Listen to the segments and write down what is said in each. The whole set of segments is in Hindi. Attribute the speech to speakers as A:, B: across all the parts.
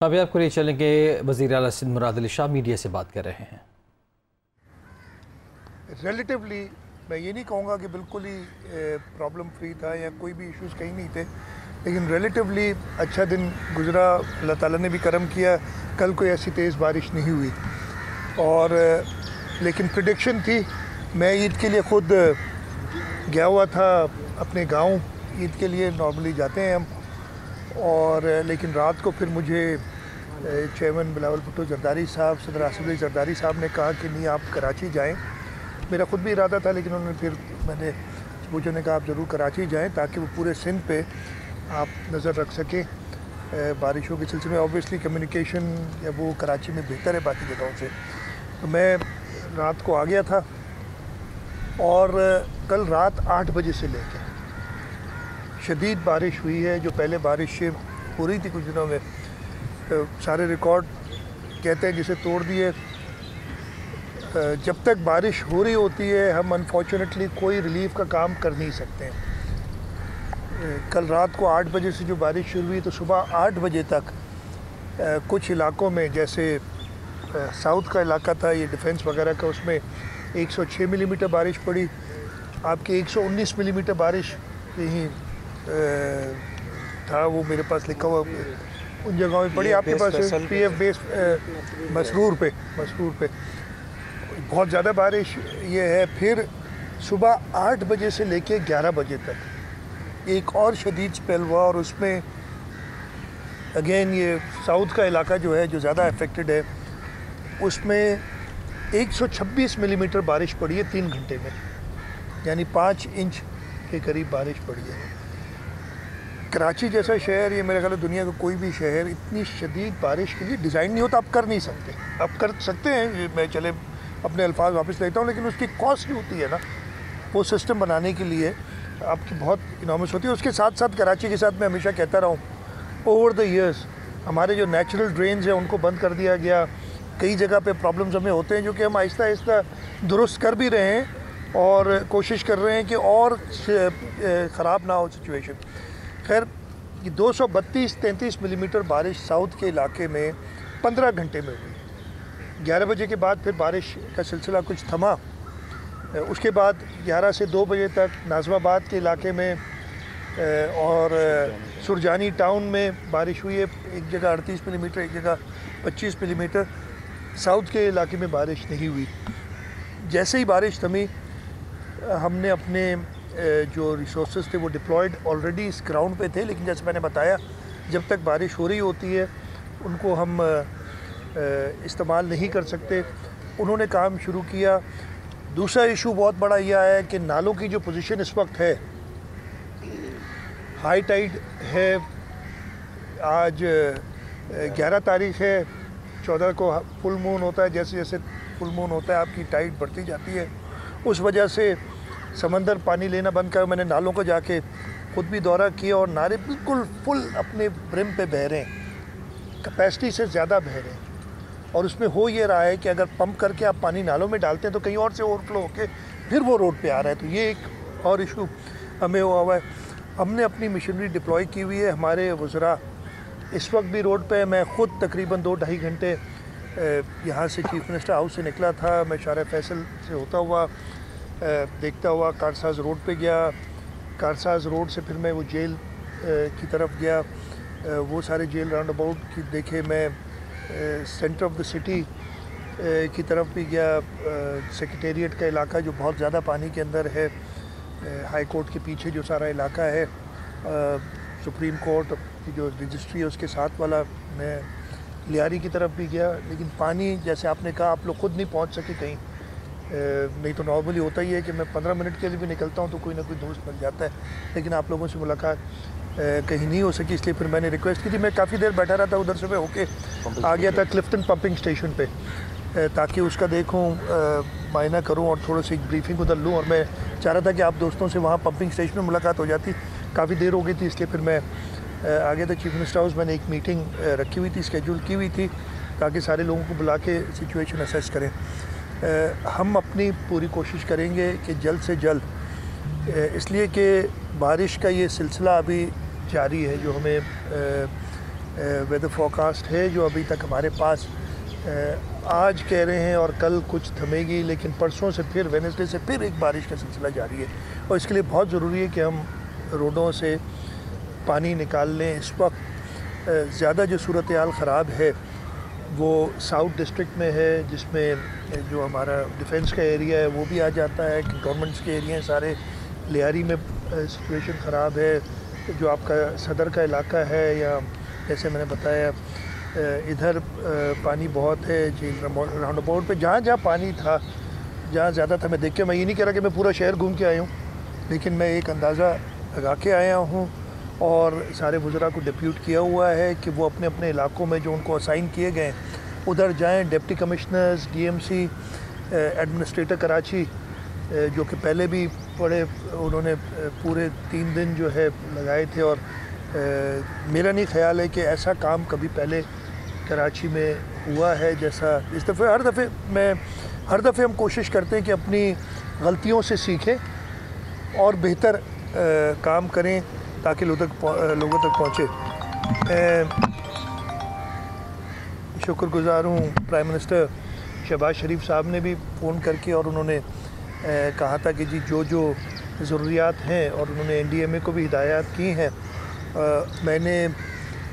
A: अभी आपको लिए चलेंगे वज़ीर आला सिंध मुराद अली शाह मीडिया से बात कर रहे हैं।
B: रिलेटिवली मैं ये नहीं कहूँगा कि बिल्कुल ही प्रॉब्लम फ्री था या कोई भी इश्यूज़ कहीं नहीं थे, लेकिन रिलेटिवली अच्छा दिन गुजरा। अल्लाह ताला ने भी करम किया, कल कोई ऐसी तेज़ बारिश नहीं हुई। और लेकिन प्रेडिक्शन थी, मैं ईद के लिए ख़ुद गया हुआ था अपने गांव, ईद के लिए नॉर्मली जाते हैं हम। और लेकिन रात को फिर मुझे चेयरमैन बिलावल भुट्टो जरदारी साहब, सदर आसिफ अली जरदारी साहब ने कहा कि नहीं आप कराची जाएं। मेरा ख़ुद भी इरादा था, लेकिन उन्होंने फिर मैंने पूछा, ने कहा आप ज़रूर कराची जाएं ताकि वो पूरे सिंध पे आप नज़र रख सकें बारिशों के सिलसिले में। ऑब्वियसली कम्युनिकेशन या वो कराची में बेहतर है बाकी जगहों से। तो मैं रात को आ गया था और कल रात 8 बजे से लेकर शदीद बारिश हुई है। जो पहले बारिश हो रही थी कुछ दिनों में, सारे रिकॉर्ड कहते हैं जिसे तोड़ दिए। जब तक बारिश हो रही होती है हम अनफॉर्चुनेटली कोई रिलीफ का काम कर नहीं सकते हैं। कल रात को 8 बजे से जो बारिश शुरू हुई तो सुबह 8 बजे तक कुछ इलाकों में, जैसे साउथ का इलाका था ये डिफेंस वगैरह का, उसमें 106 मिलीमीटर बारिश पड़ी। आपके 119 मिलीमीटर बारिश यहीं था, वो मेरे पास लिखा हुआ उन जगहों में पड़ी। आपके पास PF बेस मसरूर पे बहुत ज़्यादा बारिश ये है। फिर सुबह 8 बजे से लेके 11 बजे तक एक और शदीद स्पेल हुआ और उसमें अगेन ये साउथ का इलाका जो है, जो ज़्यादा अफेक्टेड है, उसमें 126 मिलीमीटर बारिश पड़ी है 3 घंटे में, यानी 5 इंच के करीब बारिश पड़ी है। कराची जैसा शहर, ये मेरे ख्याल है दुनिया का कोई भी शहर इतनी शदीद बारिश के लिए डिज़ाइन नहीं होता। आप कर नहीं सकते, आप कर सकते हैं, मैं चले अपने अल्फाज वापस लेता हूँ, लेकिन उसकी कॉस्ट जो होती है ना, वो सिस्टम बनाने के लिए आपकी बहुत इनॉर्मस होती है। उसके साथ साथ कराची के साथ मैं हमेशा कहता रहा हूँ, ओवर द ईयर्स हमारे जो नेचुरल ड्रेन्स हैं उनको बंद कर दिया गया। कई जगह पे प्रॉब्लम्स हमें होते हैं जो कि हम आहिस्ता आहिस्ता दुरुस्त कर भी रहे हैं और कोशिश कर रहे हैं कि और ख़राब ना हो सिचुएशन। खैर, ये 232-33 मिलीमीटर बारिश साउथ के इलाके में 15 घंटे में हुई। 11 बजे के बाद फिर बारिश का सिलसिला कुछ थमा। उसके बाद 11 से 2 बजे तक नाज़िमाबाद के इलाके में और सुरजानी टाउन में बारिश हुई है। एक जगह 38 मिलीमीटर, एक जगह 25 मिलीमीटर। साउथ के इलाके में बारिश नहीं हुई। जैसे ही बारिश थमी, हमने अपने जो रिसोर्सेज थे वो डिप्लॉयड ऑलरेडी इस ग्राउंड पे थे, लेकिन जैसे मैंने बताया जब तक बारिश हो रही होती है उनको हम इस्तेमाल नहीं कर सकते। उन्होंने काम शुरू किया। दूसरा इशू बहुत बड़ा यह है कि नालों की जो पोजीशन इस वक्त है, हाई टाइड है। आज 11 तारीख़ है, 14 को फुल मून होता है। जैसे जैसे फुल मून होता है आपकी टाइड बढ़ती जाती है। उस वजह से समंदर पानी लेना बंद कर, मैंने नालों को जाके खुद भी दौरा किया और नाले बिल्कुल फुल अपने ब्रिम पे बह रहे हैं, कैपेसिटी से ज़्यादा बह रहे हैं। और उसमें हो ये रहा है कि अगर पंप करके आप पानी नालों में डालते हैं तो कहीं और से ओवरफ्लो होके फिर वो रोड पे आ रहा है। तो ये एक और इशू हमें हुआ है। हमने अपनी मशीनरी डिप्लॉय की हुई है। हमारे वज़रा इस वक्त भी रोड पे है। मैं ख़ुद तकरीबन 2-2.5 घंटे यहाँ से चीफ मिनिस्टर हाउस से निकला था। मैं शारा फैसल से होता हुआ देखता हुआ कारसाज रोड पे गया। कारसाज रोड से फिर मैं वो जेल की तरफ गया। वो सारे जेल राउंड अबाउट की देखे। मैं सेंटर ऑफ द सिटी की तरफ भी गया। सेक्रेटेरिएट का इलाका जो बहुत ज़्यादा पानी के अंदर है, हाई कोर्ट के पीछे जो सारा इलाका है, सुप्रीम कोर्ट की जो रजिस्ट्री है उसके साथ वाला, मैं लियारी की तरफ भी गया। लेकिन पानी, जैसे आपने कहा, आप लोग खुद नहीं पहुंच सके कहीं। नहीं तो नॉर्मली होता ही है कि मैं 15 मिनट के लिए भी निकलता हूं तो कोई ना कोई दोस्त मिल जाता है, लेकिन आप लोगों से मुलाकात कहीं नहीं हो सकी। इसलिए फिर मैंने रिक्वेस्ट की थी। मैं काफ़ी देर बैठा रहा था, उधर से मैं होके आ गया था क्लिफ्टन पंपिंग स्टेशन पे, ताकि उसका देखूं, मायना करूं और थोड़ा सी ब्रीफिंग उधर लूं। और मैं चाह रहा था कि आप दोस्तों से वहाँ पंपिंग स्टेशन में मुलाकात हो जाती। काफ़ी देर हो गई थी, इसलिए फिर मैं आ गया था चीफ मिनिस्टर हाउस। मैंने एक मीटिंग रखी हुई थी, स्केड्यूल की हुई थी, ताकि सारे लोगों को बुला के सिचुएशन असेस करें। हम अपनी पूरी कोशिश करेंगे कि जल्द से जल्द, इसलिए कि बारिश का ये सिलसिला अभी जारी है, जो हमें वेदर फोरकास्ट है जो अभी तक हमारे पास आज कह रहे हैं और कल कुछ थमेगी, लेकिन परसों से फिर वेडनेसडे से फिर एक बारिश का सिलसिला जारी है और इसके लिए बहुत ज़रूरी है कि हम रोडों से पानी निकाल लें। इस वक्त ज़्यादा जो सूरत हाल ख़राब है वो साउथ डिस्ट्रिक्ट में है, जिसमें जो हमारा डिफेंस का एरिया है वो भी आ जाता है कि गवर्नमेंट्स के एरिया हैं सारे। लियारी में सिचुएशन ख़राब है, जो आपका सदर का इलाका है, या जैसे मैंने बताया इधर पानी बहुत है झील राउंड अबाउट पे। जहाँ जहाँ पानी था, जहाँ ज़्यादा था, मैं देख के मैं ये नहीं कह रहा कि मैं पूरा शहर घूम के आया हूँ, लेकिन मैं एक अंदाज़ा लगा के आया हूँ और सारे वज़रा को डिप्यूट किया हुआ है कि वो अपने अपने इलाकों में जो उनको असाइन किए गए उधर जाएं। Deputy commissioners, DMC, administrator Karachi जो कि पहले भी बड़े उन्होंने पूरे 3 दिन जो है लगाए थे और मेरा नहीं ख्याल है कि ऐसा काम कभी पहले कराची में हुआ है जैसा इस दफ़े। हर दफ़े हम कोशिश करते हैं कि अपनी गलतियों से सीखें और बेहतर काम करें ताकि लोगों तक पहुँचे। शुक्रगुज़ार हूँ प्राइम मिनिस्टर शहबाज शरीफ साहब ने भी फ़ोन करके और उन्होंने कहा था कि जी जो ज़रूरियात हैं, और उन्होंने एनडीएमए को भी हिदायत की हैं। मैंने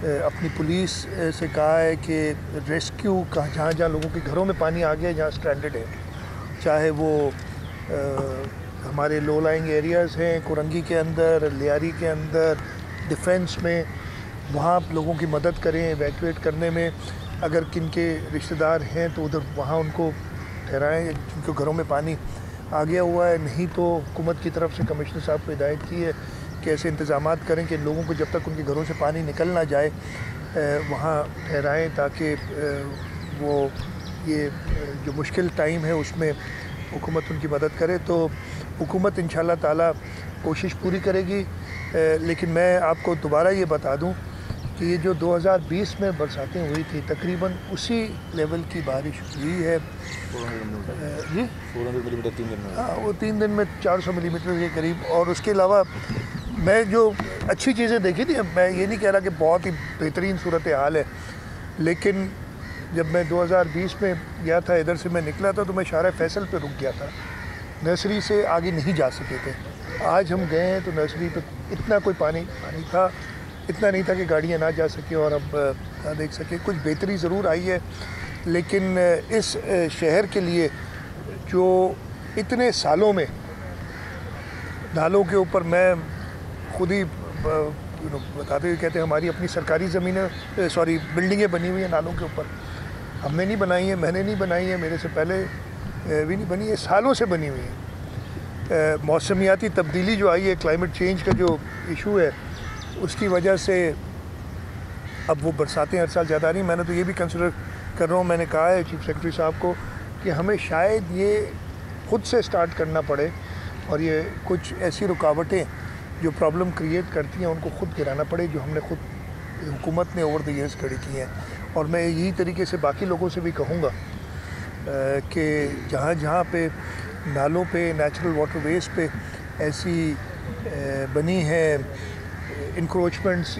B: अपनी पुलिस से कहा है कि रेस्क्यू का जहाँ जहाँ लोगों के घरों में पानी आ गया, जहाँ स्ट्रैंडेड है, चाहे वो हमारे लो लाइंग एरियाज़ हैं, कोरंगी के अंदर, लियारी के अंदर, डिफेंस में, वहाँ लोगों की मदद करें इवैक्यूएट करने में। अगर किन के रिश्तेदार हैं तो उधर वहाँ उनको ठहराएँ जिनके घरों में पानी आ गया हुआ है। नहीं तो हुकूमत की तरफ से कमिश्नर साहब को हिदायत की है कि ऐसे इंतज़ाम करें कि लोगों को जब तक उनके घरों से पानी निकल ना जाए वहाँ ठहराएँ, ताकि वो ये जो मुश्किल टाइम है उसमें हुकूमत उनकी मदद करे। तो हुकूमत इंशाल्लाह ताला कोशिश पूरी करेगी। लेकिन मैं आपको दोबारा ये बता दूं कि ये जो 2020 में बरसातें हुई थी तकरीबन उसी लेवल की बारिश हुई है जी।
C: 400 मिलीमीटर 3 दिन में।
B: हाँ, वो 3 दिन में 400 मिलीमीटर के करीब। और उसके अलावा मैं जो अच्छी चीज़ें देखी थी, मैं ये नहीं कह रहा कि बहुत ही बेहतरीन सूरत हाल है, लेकिन जब मैं 2020 में गया था, इधर से मैं निकला था तो मैं शारा फैसल पे रुक गया था, नर्सरी से आगे नहीं जा सके थे। आज हम गए हैं तो नर्सरी पे इतना कोई पानी था, इतना नहीं था कि गाड़ियाँ ना जा सके और अब ना देख सके। कुछ बेहतरी ज़रूर आई है, लेकिन इस शहर के लिए जो इतने सालों में नालों के ऊपर, मैं खुद ही बताते हुए कहते हैं हमारी अपनी सरकारी ज़मीनें बिल्डिंगें बनी हुई हैं नालों के ऊपर। हमने नहीं बनाई है, मैंने नहीं बनाई है, मेरे से पहले भी नहीं बनी है, सालों से बनी हुई है। मौसमियाती तब्दीली जो आई है, क्लाइमेट चेंज का जो इशू है, उसकी वजह से अब वो बरसातें हर साल ज़्यादा आ रही। मैंने तो ये भी कंसिडर कर रहा हूँ, मैंने कहा है चीफ सेक्रेटरी साहब को कि हमें शायद ये खुद से स्टार्ट करना पड़े और ये कुछ ऐसी रुकावटें जो प्रॉब्लम क्रिएट करती हैं उनको खुद गिराना पड़े, जो हमने खुद हुकूमत ने ओवर द ईयर्स खड़ी की हैं। और मैं यही तरीके से बाकी लोगों से भी कहूँगा कि जहाँ जहाँ पे नालों पे, नेचुरल वाटरवेज पे ऐसी बनी है इंक्रोचमेंट्स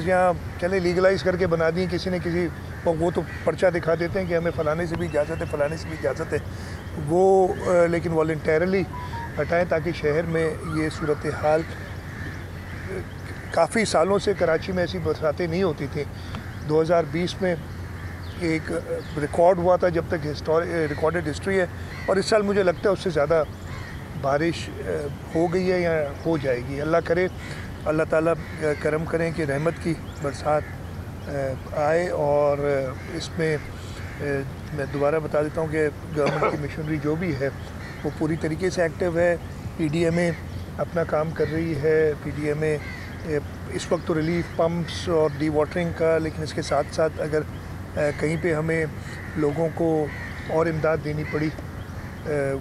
B: यहाँ चले लीगलाइज करके बना दी किसी ने किसी, वो तो पर्चा दिखा देते हैं कि हमें फ़लाने से भी इजाज़त है, फ़लाने से भी इजाज़त है, वो लेकिन वॉलंटरली हटाएं ताकि शहर में ये सूरत हाल। काफ़ी सालों से कराची में ऐसी बरसातें नहीं होती थी। 2020 में एक रिकॉर्ड हुआ था जब तक रिकॉर्डेड हिस्ट्री है, और इस साल मुझे लगता है उससे ज़्यादा बारिश हो गई है या हो जाएगी। अल्लाह करे, अल्लाह ताला करम करें कि रहमत की बरसात आए। और इसमें मैं दोबारा बता देता हूँ कि गवर्नमेंट की मिशनरी जो भी है वो पूरी तरीके से एक्टिव है। पीडीएमए अपना काम कर रही है। पीडीएमए इस वक्त तो रिलीफ पंप्स और डी वाटरिंग का, लेकिन इसके साथ साथ अगर कहीं पे हमें लोगों को और इमदाद देनी पड़ी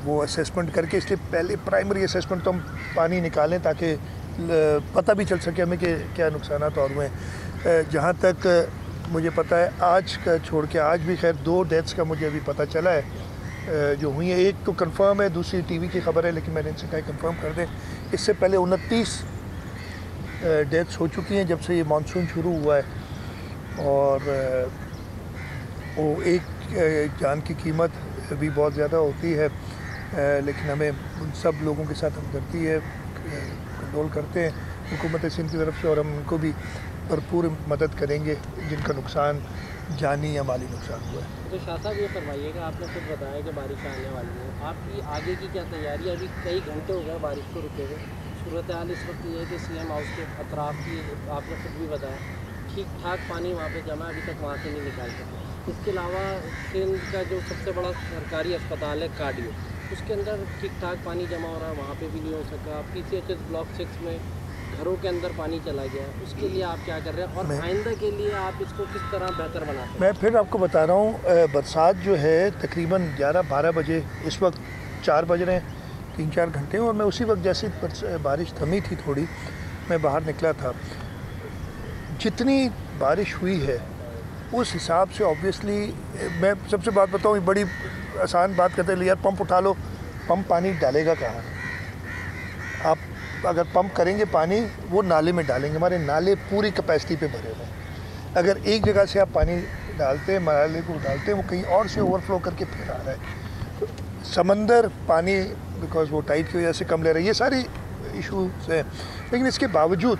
B: वो असेसमेंट करके, इसलिए पहले प्राइमरी असेसमेंट तो हम पानी निकालें ताकि पता भी चल सके हमें कि क्या नुकसानात और हुए हैं। जहाँ तक मुझे पता है, आज का छोड़ के आज भी खैर 2 डेथ्स का मुझे अभी पता चला है जो हुई है। एक तो कंफर्म है, दूसरी टीवी की खबर है, लेकिन मैंने इनसे कहा कंफर्म कर दें। इससे पहले 29 डेथ्स हो चुकी हैं जब से ये मानसून शुरू हुआ है। और वो एक जान की कीमत भी बहुत ज़्यादा होती है, लेकिन हमें उन सब लोगों के साथ हमदर्दी है, कंट्रोल करते हैं हुकूमत सिंध की तरफ से, और हम उनको भी भरपूर मदद करेंगे जिनका नुकसान जानी या माली नुकसान हुआ है।
C: तो शाह साहब ये फरमाइएगा, आपने खुद बताया कि बारिश आने वाली है, आपकी आगे की क्या तैयारी है? अभी कई घंटे हो गए बारिश को रुके हुए, सूरत हाल इस वक्त ये है कि CM हाउस के अतराफ़ की आपने खुद भी बताया ठीक ठाक पानी वहाँ पे जमा, अभी तक वहाँ से नहीं निकाल सके। इसके अलावा सिंध का जो सबसे बड़ा सरकारी अस्पताल है कार्डियो, उसके अंदर ठीक ठाक पानी जमा हो रहा है, वहाँ पे भी नहीं हो सका। PCHS ब्लॉक 6 में घरों के अंदर पानी चला गया, उसके लिए आप क्या कर रहे हैं और आइंदा के लिए आप इसको किस तरह बेहतर बनाते हैं?
B: मैं फिर आपको बता रहा हूँ, बरसात जो है तकरीबन 11-12 बजे, इस वक्त 4 बज रहे हैं, 3-4 घंटे, और मैं उसी वक्त जैसी बारिश थमी थी थोड़ी, मैं बाहर निकला था। जितनी बारिश हुई है उस हिसाब से ऑब्वियसली, मैं सबसे बात बताऊँ, बड़ी आसान बात करते हैं यार, पंप उठा लो, पंप पानी डालेगा कहाँ? आप अगर पंप करेंगे पानी, वो नाले में डालेंगे, हमारे नाले पूरी कैपेसिटी पे भरे हुए हैं। अगर एक जगह से आप पानी डालते हैं, नाले को डालते हैं, वो कहीं और से ओवरफ्लो करके फिर आ रहा है। समंदर पानी बिकॉज वो टाइड की वजह से कम ले रहा है, ये सारी इशूज़ हैं। लेकिन इसके बावजूद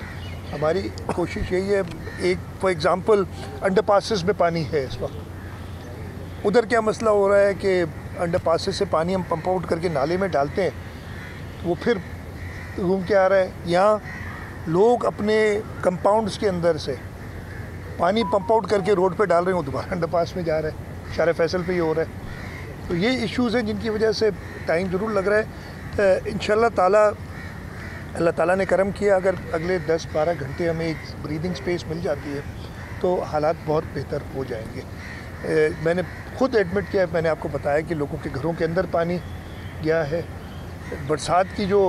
B: हमारी कोशिश यही है, एक फॉर एग्ज़ाम्पल अंडरपासेस में पानी है इस वक्त, उधर क्या मसला हो रहा है कि अंडरपासेस से पानी हम पंप आउट करके नाले में डालते हैं, वो फिर घूम के आ रहा है। यहाँ लोग अपने कंपाउंड्स के अंदर से पानी पंप आउट करके रोड पे डाल रहे हैं, वो दोबारा अंडरपास में जा रहा है, शार फैसल पे ही हो रहा है। तो ये इश्यूज़ हैं जिनकी वजह से टाइम ज़रूर लग रहा है। इंशाल्लाह ताला, अल्लाह ताला ने करम किया, अगर अगले 10-12 घंटे हमें एक ब्रीदिंग स्पेस मिल जाती है तो हालात बहुत बेहतर हो जाएंगे। मैंने खुद एडमिट किया, मैंने आपको बताया कि लोगों के घरों के अंदर पानी गया है। बरसात की जो,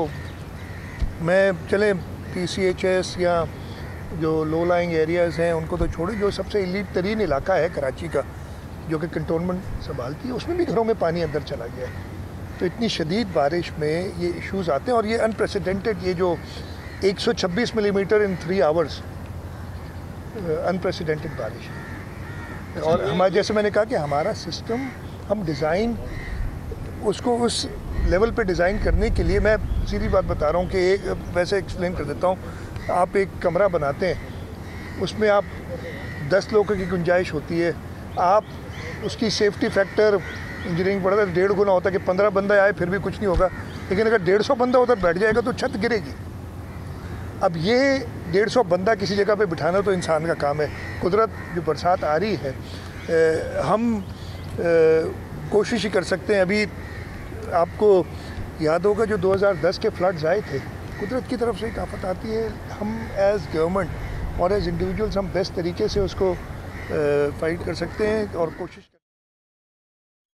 B: मैं चले PCHS या जो लो लाइंग एरियाज़ हैं उनको तो छोड़े, जो सबसे एलीट तरीन इलाका है कराची का, जो कि कंटोनमेंट संभालती है, उसमें भी घरों में पानी अंदर चला गया है। तो इतनी शदीद बारिश में ये इश्यूज़ आते हैं, और ये अनप्रेसिडेंटेड, ये जो 126 मिलीमीटर इन 3 आवर्स, अनप्रेसिडेंटेड बारिश है। और हमारा, जैसे मैंने कहा कि हमारा सिस्टम, हम डिज़ाइन उसको उस लेवल पे डिज़ाइन करने के लिए, मैं सीधी बात बता रहा हूँ कि एक वैसे एक्सप्लेन कर देता हूँ, आप एक कमरा बनाते हैं, उसमें आप 10 लोगों की गुंजाइश होती है, आप उसकी सेफ्टी फैक्टर इंजीनियरिंग पढ़ा था 1.5 गुना होता है कि 15 बंदा आए फिर भी कुछ नहीं होगा, लेकिन अगर 150 बंदा उधर बैठ जाएगा तो छत गिरेगी। अब ये 150 बंदा किसी जगह पे बिठाना तो इंसान का काम है। कुदरत जो बरसात आ रही है, हम कोशिश ही कर सकते हैं। अभी आपको याद होगा जो 2010 के फ्लड्स आए थे, कुदरत की तरफ से एक आफत आती है, हम एज़ गवर्नमेंट और एज़ इंडिविजुअल्स हम बेस्ट तरीके से उसको फाइट कर सकते हैं और कोशिश